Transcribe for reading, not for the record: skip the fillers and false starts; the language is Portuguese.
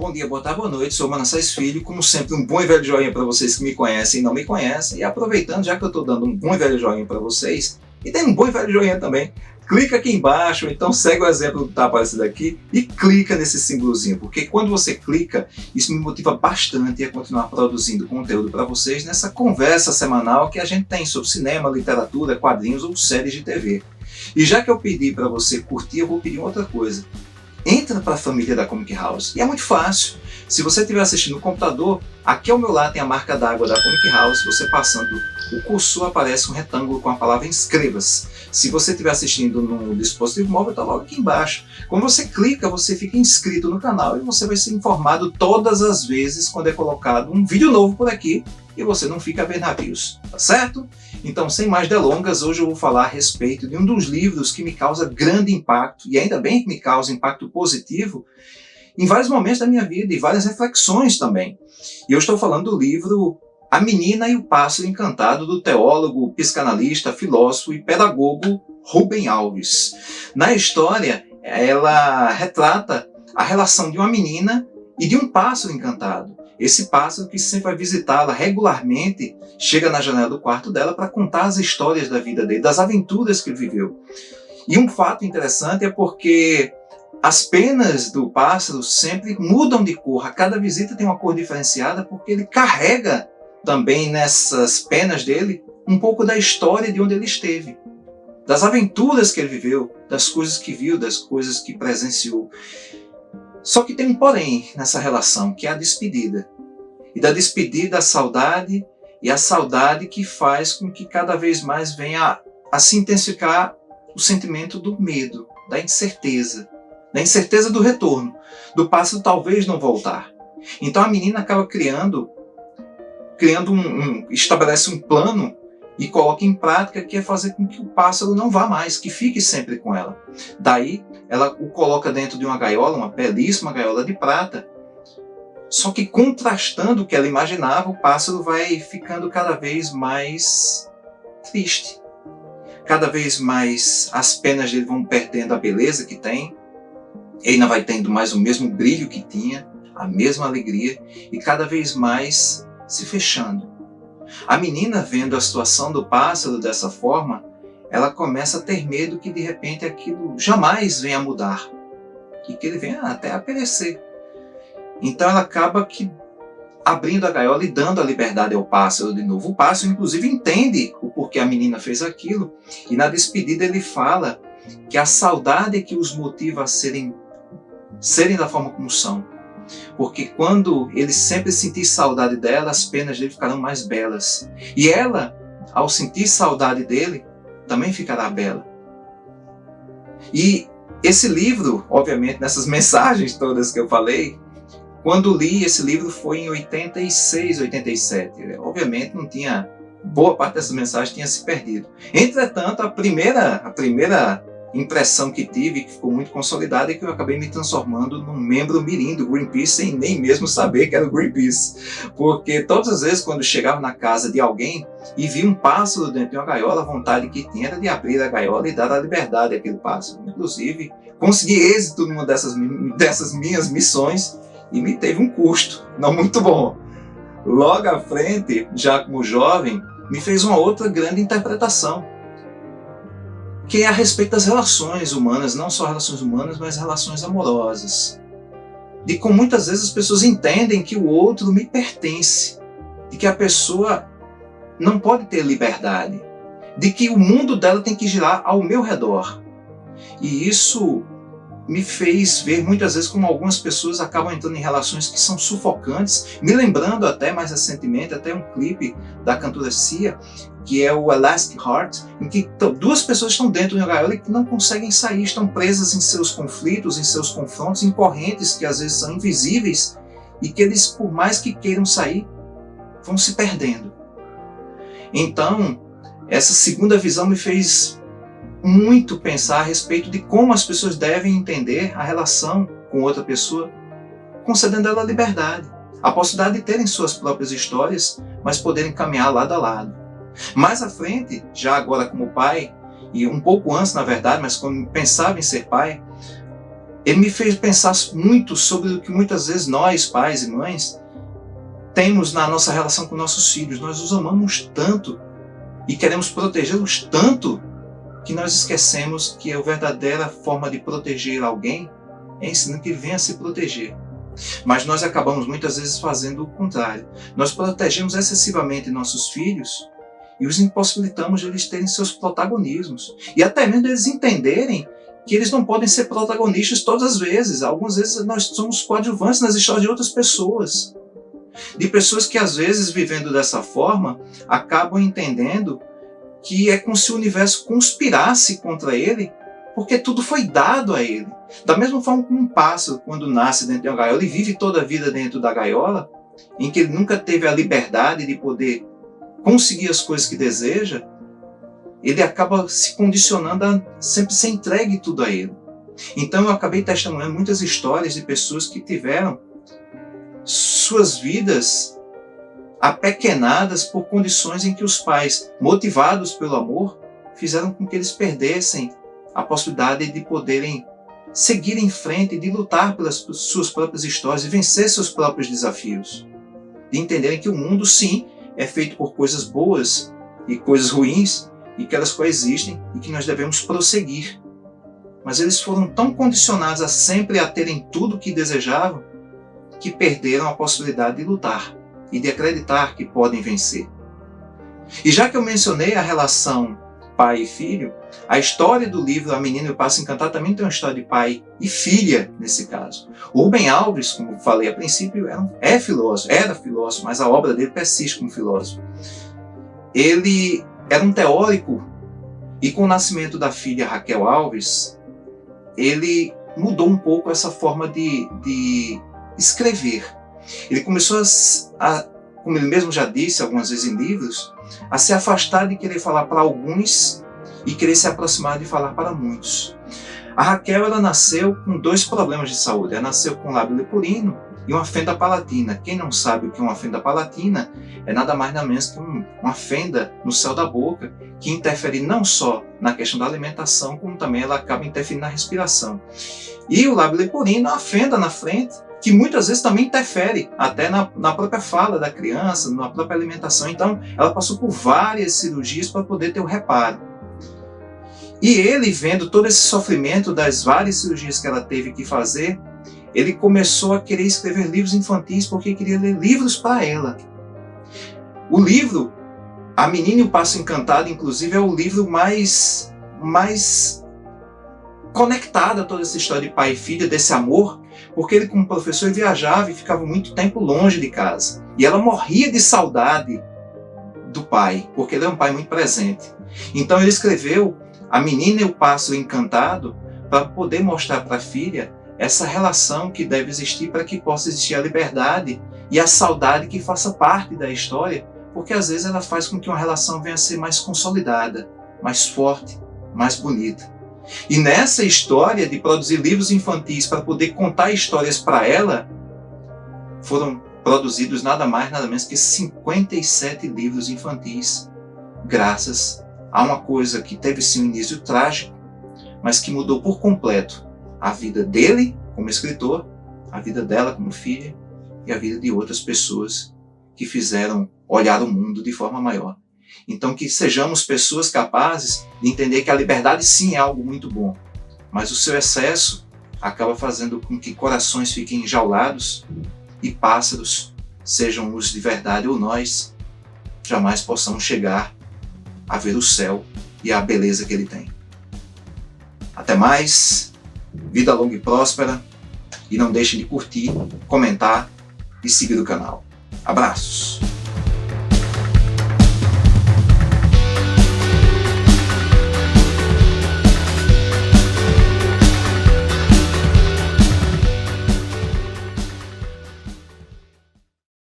Bom dia, boa tarde, boa noite, sou Manassés Filho, como sempre um bom e velho joinha para vocês que me conhecem e não me conhecem, e aproveitando, já que eu estou dando um bom e velho joinha para vocês, e tem um bom e velho joinha também, clica aqui embaixo, então segue o exemplo que está aparecendo aqui e clica nesse símbolozinho, porque quando você clica, isso me motiva bastante a continuar produzindo conteúdo para vocês nessa conversa semanal que a gente tem sobre cinema, literatura, quadrinhos ou séries de TV. E já que eu pedi para você curtir, eu vou pedir outra coisa. Entra para a família da Comic House. E é muito fácil. Se você estiver assistindo no computador, aqui ao meu lado tem a marca d'água da Comic House. Você passando o cursor, aparece um retângulo com a palavra inscreva-se. Se você estiver assistindo no dispositivo móvel, está logo aqui embaixo. Quando você clica, você fica inscrito no canal e você vai ser informado todas as vezes quando é colocado um vídeo novo por aqui e você não fica a ver navios, tá certo? Então, sem mais delongas, hoje eu vou falar a respeito de um dos livros que me causa grande impacto, e ainda bem que me causa impacto positivo, em vários momentos da minha vida e várias reflexões também. E eu estou falando do livro A Menina e o Pássaro Encantado, do teólogo, psicanalista, filósofo e pedagogo Rubem Alves. Na história, ela retrata a relação de uma menina e de um pássaro encantado. Esse pássaro que sempre vai visitá-la regularmente, chega na janela do quarto dela para contar as histórias da vida dele, das aventuras que ele viveu. E um fato interessante é porque as penas do pássaro sempre mudam de cor. A cada visita tem uma cor diferenciada porque ele carrega também nessas penas dele um pouco da história de onde ele esteve, das aventuras que ele viveu, das coisas que viu, das coisas que presenciou. Só que tem um porém nessa relação, que é a despedida. E da despedida, a saudade, e a saudade que faz com que cada vez mais venha a se intensificar o sentimento do medo, da incerteza do retorno, do pássaro talvez não voltar. Então a menina acaba estabelece um plano e coloca em prática, que é fazer com que o pássaro não vá mais, que fique sempre com ela. Daí ela o coloca dentro de uma gaiola, uma belíssima gaiola de prata. Só que contrastando o que ela imaginava, o pássaro vai ficando cada vez mais triste. Cada vez mais as penas dele vão perdendo a beleza que tem. Ele não vai tendo mais o mesmo brilho que tinha, a mesma alegria, e cada vez mais se fechando. A menina, vendo a situação do pássaro dessa forma, ela começa a ter medo que de repente aquilo jamais venha a mudar, e que ele venha até a perecer. Então ela acaba abrindo a gaiola e dando a liberdade ao pássaro de novo. O pássaro, inclusive, entende o porquê a menina fez aquilo, e na despedida ele fala que a saudade é que os motiva a serem da forma como são. Porque quando ele sempre sentir saudade dela, as penas dele ficarão mais belas. E ela, ao sentir saudade dele, também ficará bela. E esse livro, obviamente, nessas mensagens todas que eu falei, quando li esse livro foi em 86, 87. Obviamente não tinha, boa parte dessas mensagens tinha se perdido. Entretanto, a primeira impressão que tive, que ficou muito consolidada, é que eu acabei me transformando num membro mirim do Greenpeace sem nem mesmo saber que era o Greenpeace. Porque todas as vezes quando chegava na casa de alguém e via um pássaro dentro de uma gaiola, a vontade que tinha era de abrir a gaiola e dar a liberdade àquele pássaro. Inclusive, consegui êxito numa dessas minhas missões e me teve um custo não muito bom. Logo à frente, já como jovem, me fez uma outra grande interpretação, que é a respeito das relações humanas, não só relações humanas, mas relações amorosas. De como muitas vezes as pessoas entendem que o outro me pertence, de que a pessoa não pode ter liberdade, de que o mundo dela tem que girar ao meu redor. E isso me fez ver muitas vezes como algumas pessoas acabam entrando em relações que são sufocantes, me lembrando até mais recentemente, até um clipe da cantora Cia, que é o Elastic Heart, em que duas pessoas estão dentro de uma gaiola e que não conseguem sair, estão presas em seus conflitos, em seus confrontos, em correntes que às vezes são invisíveis e que eles, por mais que queiram sair, vão se perdendo. Então, essa segunda visão me fez muito pensar a respeito de como as pessoas devem entender a relação com outra pessoa, concedendo ela a liberdade, a possibilidade de terem suas próprias histórias, mas poderem caminhar lado a lado. Mais à frente, já agora como pai, e um pouco antes na verdade, mas quando pensava em ser pai, ele me fez pensar muito sobre o que muitas vezes nós, pais e mães, temos na nossa relação com nossos filhos. Nós os amamos tanto e queremos protegê-los tanto que nós esquecemos que a verdadeira forma de proteger alguém é ensinando que ele venha a se proteger. Mas nós acabamos muitas vezes fazendo o contrário. Nós protegemos excessivamente nossos filhos e os impossibilitamos de eles terem seus protagonismos. E até mesmo eles entenderem que eles não podem ser protagonistas todas as vezes. Algumas vezes nós somos coadjuvantes nas histórias de outras pessoas. De pessoas que às vezes, vivendo dessa forma, acabam entendendo que é como se o universo conspirasse contra ele, porque tudo foi dado a ele. Da mesma forma como um pássaro, quando nasce dentro de uma gaiola e vive toda a vida dentro da gaiola, em que ele nunca teve a liberdade de poder conseguir as coisas que deseja, ele acaba se condicionando a sempre ser entregue tudo a ele. Então eu acabei testemunhando muitas histórias de pessoas que tiveram suas vidas apequenadas por condições em que os pais, motivados pelo amor, fizeram com que eles perdessem a possibilidade de poderem seguir em frente, de lutar pelas suas próprias histórias e vencer seus próprios desafios. De entenderem que o mundo, sim, é feito por coisas boas e coisas ruins, e que elas coexistem e que nós devemos prosseguir. Mas eles foram tão condicionados a sempre a terem tudo o que desejavam, que perderam a possibilidade de lutar e de acreditar que podem vencer. E já que eu mencionei a relação pai e filho, a história do livro A Menina e o Pássaro Encantado também tem uma história de pai e filha nesse caso. O Rubem Alves, como falei a princípio, era filósofo, mas a obra dele persiste como filósofo. Ele era um teórico e com o nascimento da filha Raquel Alves, ele mudou um pouco essa forma de escrever. Ele começou a, como ele mesmo já disse algumas vezes em livros, a se afastar de querer falar para alguns e querer se aproximar de falar para muitos. A Raquel, ela nasceu com 2 problemas de saúde. Ela nasceu com lábio leporino e uma fenda palatina. Quem não sabe o que é uma fenda palatina, é nada mais nada menos que uma fenda no céu da boca que interfere não só na questão da alimentação, como também ela acaba interferindo na respiração. E o lábio leporino é uma fenda na frente que muitas vezes também interfere até na própria fala da criança, na própria alimentação. Então, ela passou por várias cirurgias para poder ter o reparo. E ele, vendo todo esse sofrimento das várias cirurgias que ela teve que fazer, ele começou a querer escrever livros infantis porque queria ler livros para ela. O livro A Menina e o Pássaro Encantado, inclusive, é o livro mais conectado a toda essa história de pai e filha, desse amor, porque ele, como professor, ele viajava e ficava muito tempo longe de casa. E ela morria de saudade do pai, porque ele é um pai muito presente. Então ele escreveu A Menina e o Pássaro Encantado para poder mostrar para a filha essa relação que deve existir para que possa existir a liberdade e a saudade que faça parte da história, porque às vezes ela faz com que uma relação venha a ser mais consolidada, mais forte, mais bonita. E nessa história de produzir livros infantis para poder contar histórias para ela, foram produzidos nada mais, nada menos que 57 livros infantis, graças a uma coisa que teve sim um início trágico, mas que mudou por completo a vida dele como escritor, a vida dela como filha e a vida de outras pessoas que fizeram olhar o mundo de forma maior. Então que sejamos pessoas capazes de entender que a liberdade sim é algo muito bom, mas o seu excesso acaba fazendo com que corações fiquem enjaulados e pássaros, sejam luz de verdade ou nós, jamais possamos chegar a ver o céu e a beleza que ele tem. Até mais, vida longa e próspera, e não deixem de curtir, comentar e seguir o canal. Abraços!